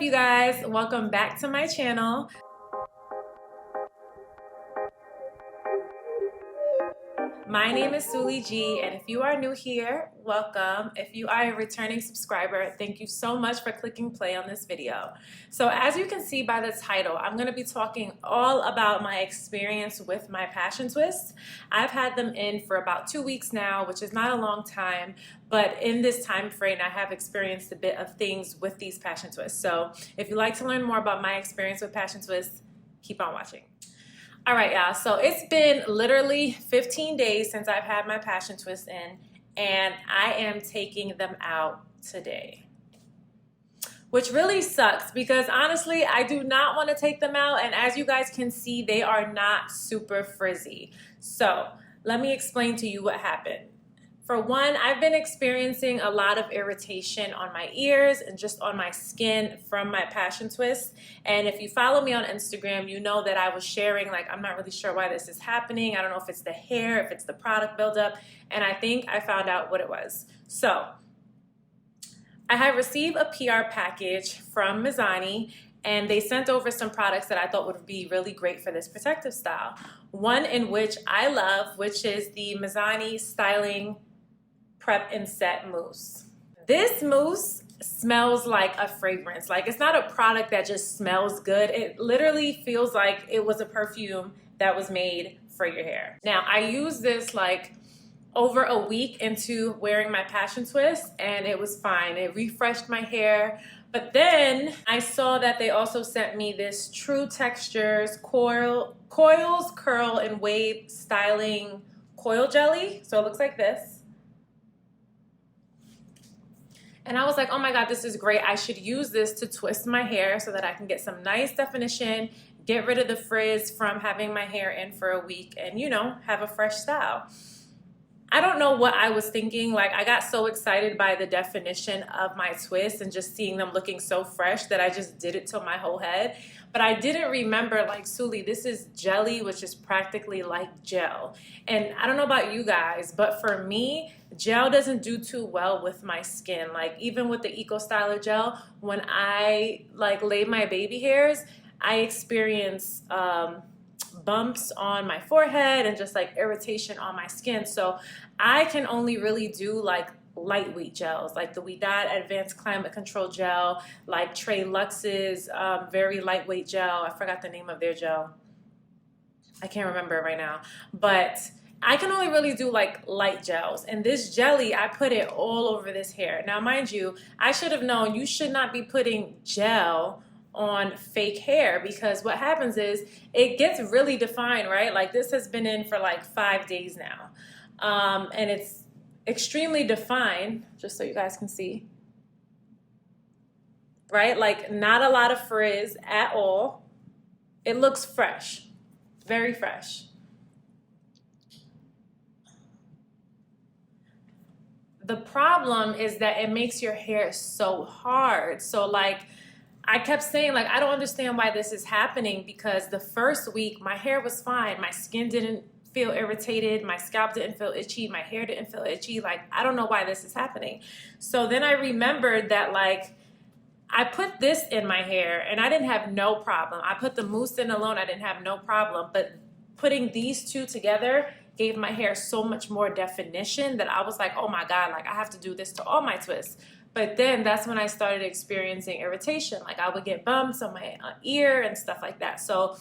you guys? Welcome back to my channel. My name is Sully G, and if you are new here, welcome. If you are a returning subscriber, thank you so much for clicking play on this video. So as you can see by the title, I'm going to be talking all about my experience with my passion twists. I've had them in for about 2 weeks now, which is not a long time, but in this time frame, I have experienced a bit of things with these passion twists. So if you'd like to learn more about my experience with passion twists, keep on watching. All right, y'all, so it's been literally 15 days since I've had my passion twist in, and I am taking them out today, which really sucks because honestly, I do not want to take them out, and as you guys can see, they are not super frizzy. So let me explain to you what happened. For one, I've been experiencing a lot of irritation on my ears and just on my skin from my passion twist. And if you follow me on Instagram, you know that I was sharing, like, I'm not really sure why this is happening. I don't know if it's the hair, if it's the product buildup. And I think I found out what it was. So I had received a PR package from Mizani, and they sent over some products that I thought would be really great for this protective style. One in which I love, which is the Mizani Styling Prep and Set Mousse. This mousse smells like a fragrance. Like, it's not a product that just smells good. It literally feels like it was a perfume that was made for your hair. Now, I used this like over a week into wearing my passion twist, and it was fine. It refreshed my hair. But then I saw that they also sent me this True Textures Coils, Curl, and Wave Styling Coil Jelly. So it looks like this. And I was like, oh my God, this is great. I should use this to twist my hair so that I can get some nice definition, get rid of the frizz from having my hair in for a week, and, you know, have a fresh style. I don't know what I was thinking. Like, I got so excited by the definition of my twists and just seeing them looking so fresh that I just did it to my whole head. But I didn't remember, like, Sully, this is jelly, which is practically like gel. And I don't know about you guys, but for me, gel doesn't do too well with my skin. Like, even with the Eco Styler gel, when I like lay my baby hairs, I experience bumps on my forehead and just like irritation on my skin. So I can only really do like lightweight gels, like the Ouidad Advanced Climate Control Gel, like Trey Lux's very lightweight gel. I forgot the name of their gel. I can't remember it right now, but I can only really do like light gels. And this jelly, I put it all over this hair. Now, mind you, I should have known you should not be putting gel on fake hair, because what happens is it gets really defined, right? Like, this has been in for like 5 days now. And it's extremely defined, just so you guys can see, right? Like, not a lot of frizz at all. It looks fresh, very fresh. The problem is that it makes your hair so hard. So like, I kept saying, like, I don't understand why this is happening, because the first week my hair was fine. My skin didn't feel irritated. My scalp didn't feel itchy. My hair didn't feel itchy. Like, I don't know why this is happening. So then I remembered that, like, I put this in my hair and I didn't have no problem. I put the mousse in alone. I didn't have no problem. But putting these two together gave my hair so much more definition that I was like, oh my God, like, I have to do this to all my twists. But then that's when I started experiencing irritation. Like, I would get bumps on my ear and stuff like that. So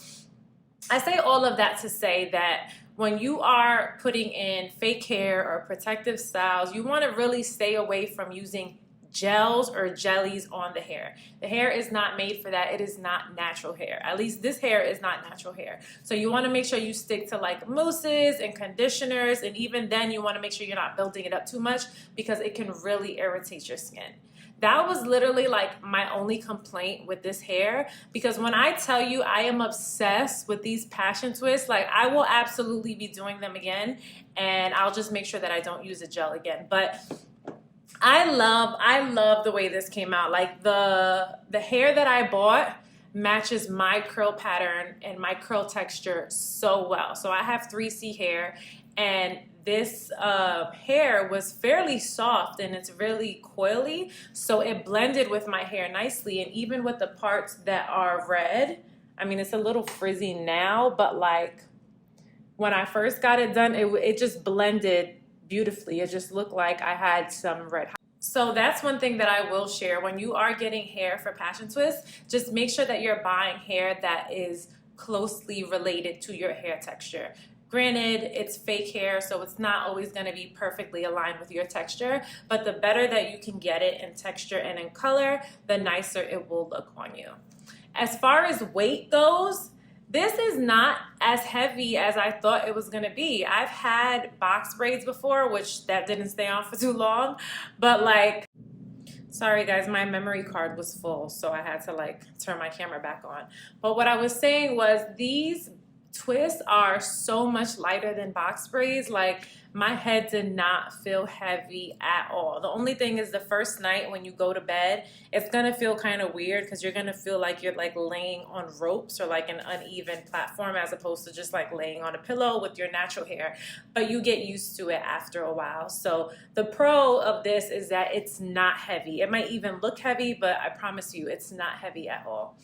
I say all of that to say that when you are putting in fake hair or protective styles, you want to really stay away from using gels or jellies on the hair. The hair is not made for that. It is not natural hair. At least this hair is not natural hair. So you want to make sure you stick to like mousses and conditioners, and even then you want to make sure you're not building it up too much, because it can really irritate your skin. That was literally like my only complaint with this hair, because when I tell you I am obsessed with these passion twists, like, I will absolutely be doing them again, and I'll just make sure that I don't use a gel again. But I love the way this came out. Like, the hair that I bought matches my curl pattern and my curl texture so well. So I have 3C hair, and this hair was fairly soft and it's really coily, so it blended with my hair nicely. And even with the parts that are red, I mean, it's a little frizzy now, but like when I first got it done, it just blended beautifully. It just looked like I had some red. So that's one thing that I will share. When you are getting hair for Passion Twist, just make sure that you're buying hair that is closely related to your hair texture. Granted, it's fake hair, so it's not always going to be perfectly aligned with your texture, but the better that you can get it in texture and in color, the nicer it will look on you. As far as weight goes, this is not as heavy as I thought it was going to be. I've had box braids before, which that didn't stay on for too long, but like, sorry guys, my memory card was full, so I had to like turn my camera back on. But what I was saying was these twists are so much lighter than box braids. Like, my head did not feel heavy at all. The only thing is the first night when you go to bed, it's gonna feel kind of weird because you're gonna feel like you're like laying on ropes or like an uneven platform as opposed to just like laying on a pillow with your natural hair. But you get used to it after a while. So the pro of this is that it's not heavy. It might even look heavy, but I promise you it's not heavy at all.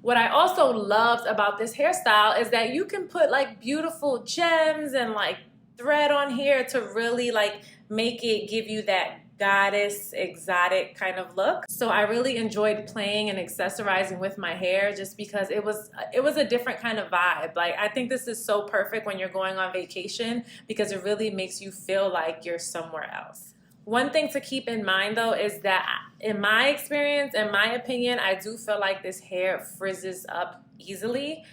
What I also loved about this hairstyle is that you can put like beautiful gems and like thread on here to really like make it give you that goddess exotic kind of look. So I really enjoyed playing and accessorizing with my hair just because it was a different kind of vibe. Like, I think this is so perfect when you're going on vacation because it really makes you feel like you're somewhere else. One thing to keep in mind though is that in my experience, in my opinion, I do feel like this hair frizzes up easily.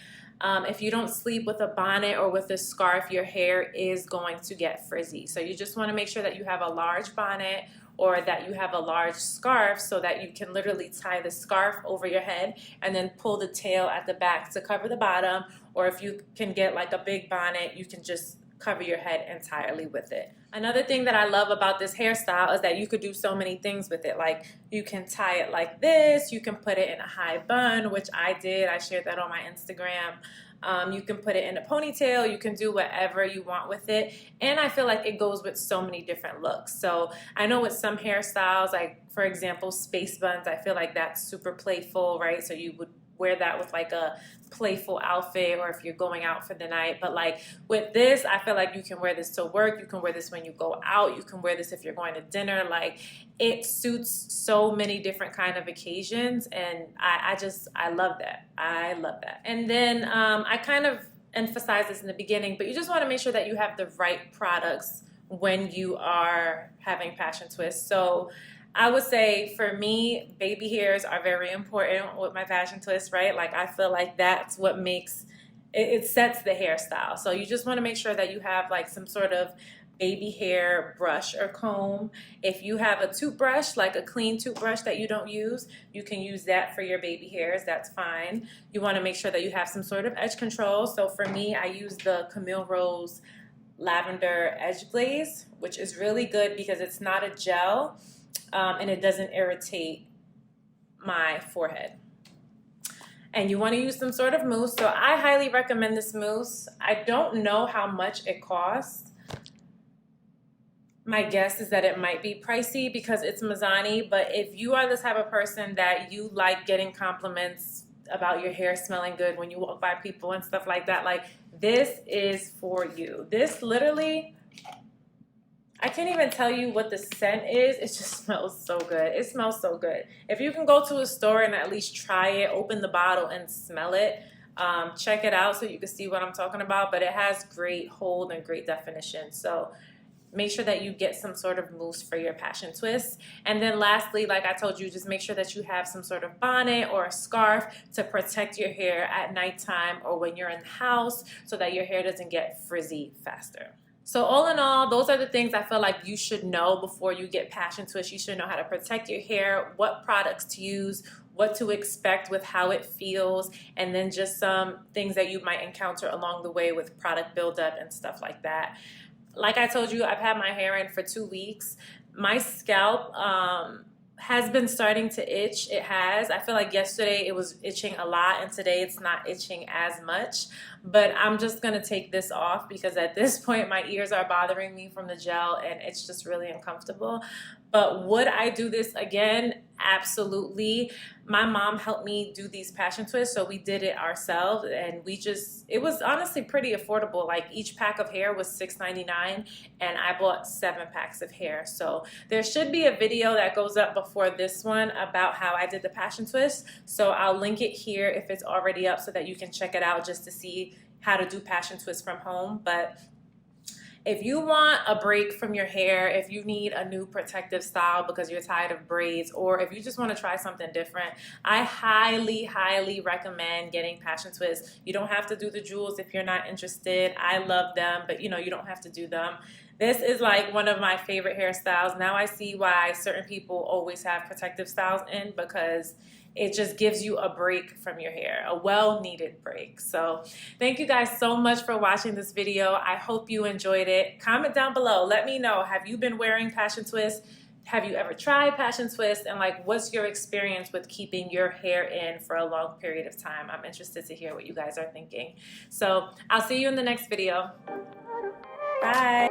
If you don't sleep with a bonnet or with a scarf, your hair is going to get frizzy. So you just want to make sure that you have a large bonnet or that you have a large scarf so that you can literally tie the scarf over your head and then pull the tail at the back to cover the bottom. Or if you can get like a big bonnet, you can just cover your head entirely with it. Another thing that I love about this hairstyle is that you could do so many things with it. Like, you can tie it like this, you can put it in a high bun, which I did. I shared that on my Instagram. You can put it in a ponytail, you can do whatever you want with it. And I feel like it goes with so many different looks. So I know with some hairstyles, like for example, space buns, I feel like that's super playful, right? So you would wear that with like a playful outfit or if you're going out for the night. But like with this, I feel like you can wear this to work, you can wear this when you go out, you can wear this if you're going to dinner. Like, it suits so many different kind of occasions, and I love that. I love that. And then I kind of emphasized this in the beginning, but you just want to make sure that you have the right products when you are having Passion Twist. So I would say for me, baby hairs are very important with my Passion Twist, right? Like, I feel like that's what makes it sets the hairstyle. So you just want to make sure that you have like some sort of baby hair brush or comb. If you have a toothbrush, like a clean toothbrush that you don't use, you can use that for your baby hairs. That's fine. You want to make sure that you have some sort of edge control. So for me, I use the Camille Rose Lavender Edge Glaze, which is really good because it's not a gel. And it doesn't irritate my forehead. And you want to use some sort of mousse. So I highly recommend this mousse. I don't know how much it costs. My guess is that it might be pricey because it's Mizani, but if you are the type of person that you like getting compliments about your hair smelling good when you walk by people and stuff like that, like, this is for you. This literally, I can't even tell you what the scent is. It just smells so good. It smells so good. If you can go to a store and at least try it, open the bottle and smell it, check it out so you can see what I'm talking about. But it has great hold and great definition. So make sure that you get some sort of mousse for your Passion Twist. And then lastly, like I told you, just make sure that you have some sort of bonnet or a scarf to protect your hair at nighttime or when you're in the house so that your hair doesn't get frizzy faster. So all in all, those are the things I feel like you should know before you get Passion Twist. You should know how to protect your hair, what products to use, what to expect with how it feels, and then just some things that you might encounter along the way with product buildup and stuff like that. Like I told you, I've had my hair in for 2 weeks. My scalp has been starting to itch. It has. I feel like yesterday it was itching a lot and today it's not itching as much. But I'm just going to take this off because at this point my ears are bothering me from the gel and it's just really uncomfortable. But would I do this again? Absolutely. My mom helped me do these passion twists, so we did it ourselves and it was honestly pretty affordable. Like each pack of hair was $6.99 and I bought 7 packs of hair. So there should be a video that goes up before this one about how I did the passion twist. So I'll link it here if it's already up so that you can check it out just to see how to do passion twists from home. But if you want a break from your hair, if you need a new protective style because you're tired of braids, or if you just want to try something different, I highly, highly recommend getting passion twists. You don't have to do the jewels if you're not interested. I love them, but you don't have to do them. This is like one of my favorite hairstyles. Now I see why certain people always have protective styles in, because it just gives you a break from your hair, a well-needed break. So thank you guys so much for watching this video. I hope you enjoyed it. Comment down below. Let me know, have you been wearing passion twists? Have you ever tried passion twists? And like, what's your experience with keeping your hair in for a long period of time? I'm interested to hear what you guys are thinking. So I'll see you in the next video. Bye.